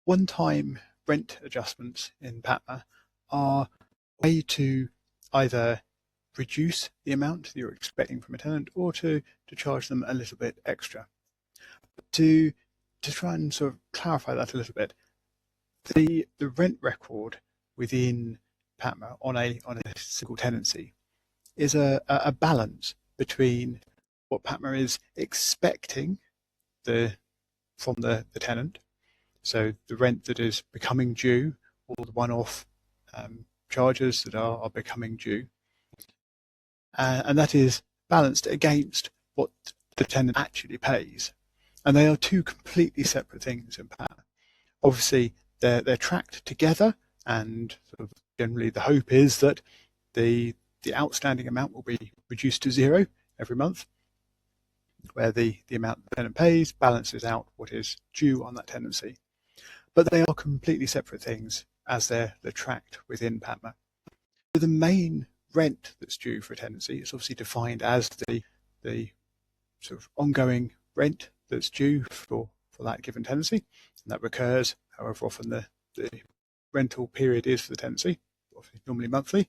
one-time rent adjustments in PaTMa are a way to either reduce the amount that you're expecting from a tenant or to charge them a little bit extra. To try and sort of clarify that a little bit, the rent record within PaTMa on a single tenancy is a balance between what PaTMa is expecting from the tenant, so the rent that is becoming due, or the one-off charges that are becoming due, and that is balanced against what the tenant actually pays. And they are two completely separate things in PaTMa. Obviously, they're tracked together, and sort of generally the hope is that the outstanding amount will be reduced to zero every month, where the amount the tenant pays balances out what is due on that tenancy. But they are completely separate things as they're tracked within PaTMa. So the main rent that's due for a tenancy is obviously defined as the sort of ongoing rent that's due for that given tenancy, and that recurs however often the rental period is for the tenancy, normally monthly.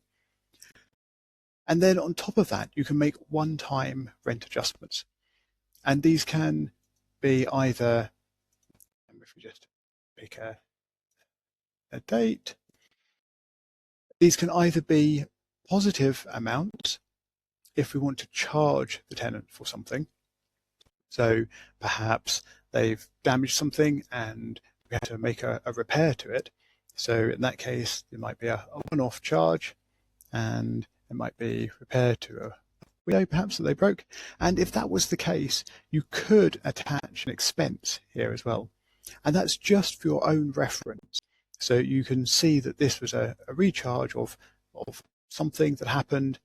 And then on top of that, you can make one-time rent adjustments. And these can be either, if we just pick a date, these can either be positive amounts if we want to charge the tenant for something. So perhaps they've damaged something and we have to make a repair to it. So in that case, there might be a one-off charge, and it might be repaired to a window perhaps that they broke. And if that was the case, you could attach an expense here as well. And that's just for your own reference. So you can see that this was a recharge of something that happened,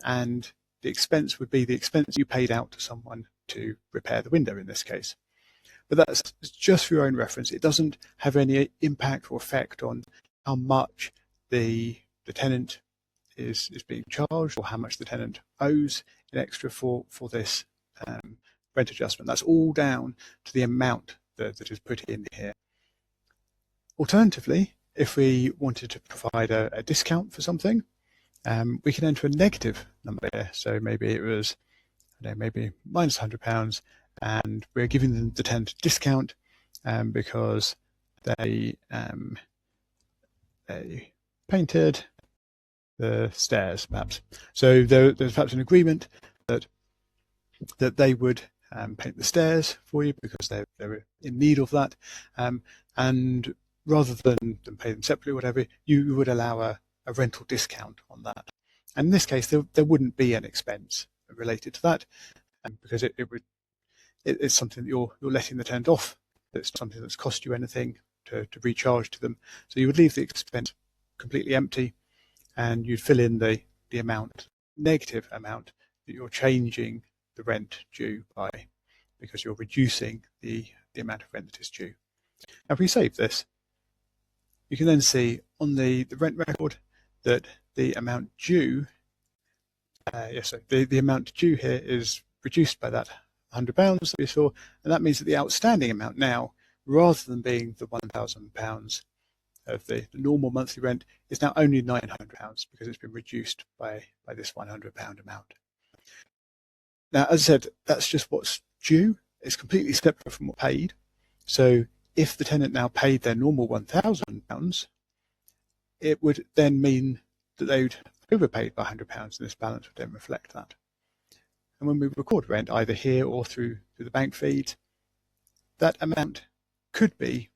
and the expense would be the expense you paid out to someone to repair the window in this case. But that's just for your own reference. It doesn't have any impact or effect on how much the tenant is being charged or how much the tenant owes in extra for this rent adjustment. That's all down to the amount that is put in here. Alternatively, if we wanted to provide a discount for something, we can enter a negative number here. So maybe it was, maybe minus £100, and we're giving them the tenant a discount because they painted the stairs, perhaps. So there's perhaps an agreement that they would paint the stairs for you because they were in need of that, and rather than pay them separately or whatever, you would allow a rental discount on that. And in this case, there wouldn't be an expense related to that, because it's something that you're letting the tenant off. It's something that's cost you anything to recharge to them. So you would leave the expense completely empty, and you'd fill in the negative amount that you're changing the rent due by, because you're reducing the amount of rent that is due. Now, if we save this, you can then see on the rent record that the amount due, the amount due here is reduced by that £100 that we saw, and that means that the outstanding amount now, rather than being the £1,000 of the normal monthly rent, is now only £900 because it's been reduced by this £100 amount. Now, as I said, that's just what's due. It's completely separate from what's paid. So if the tenant now paid their normal £1,000, it would then mean that they'd overpaid by £100, and this balance would then reflect that. And when we record rent, either here or through the bank feed, that amount could be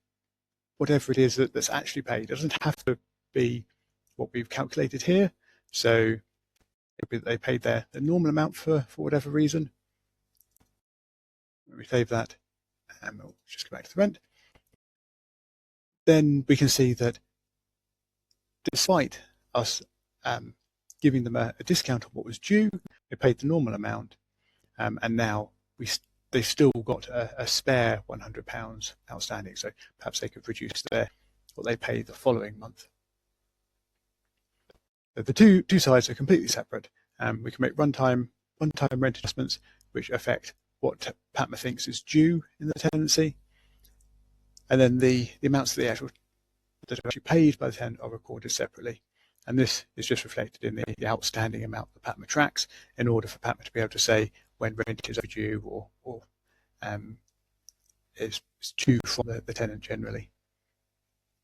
whatever it is that's actually paid. It doesn't have to be what we've calculated here. So maybe they paid the normal amount for whatever reason. When we save that, and we'll just go back to the rent, then we can see that despite us giving them a discount on what was due, they paid the normal amount, and now they've still got a spare £100 outstanding. So perhaps they could reduce what they pay the following month. So the two sides are completely separate. We can make one-time rent adjustments which affect what PaTMa thinks is due in the tenancy, and then the amounts that are actually paid by the tenant are recorded separately. And this is just reflected in the outstanding amount that PaTMa tracks in order for PaTMa to be able to say when rent is overdue or is due from the tenant generally.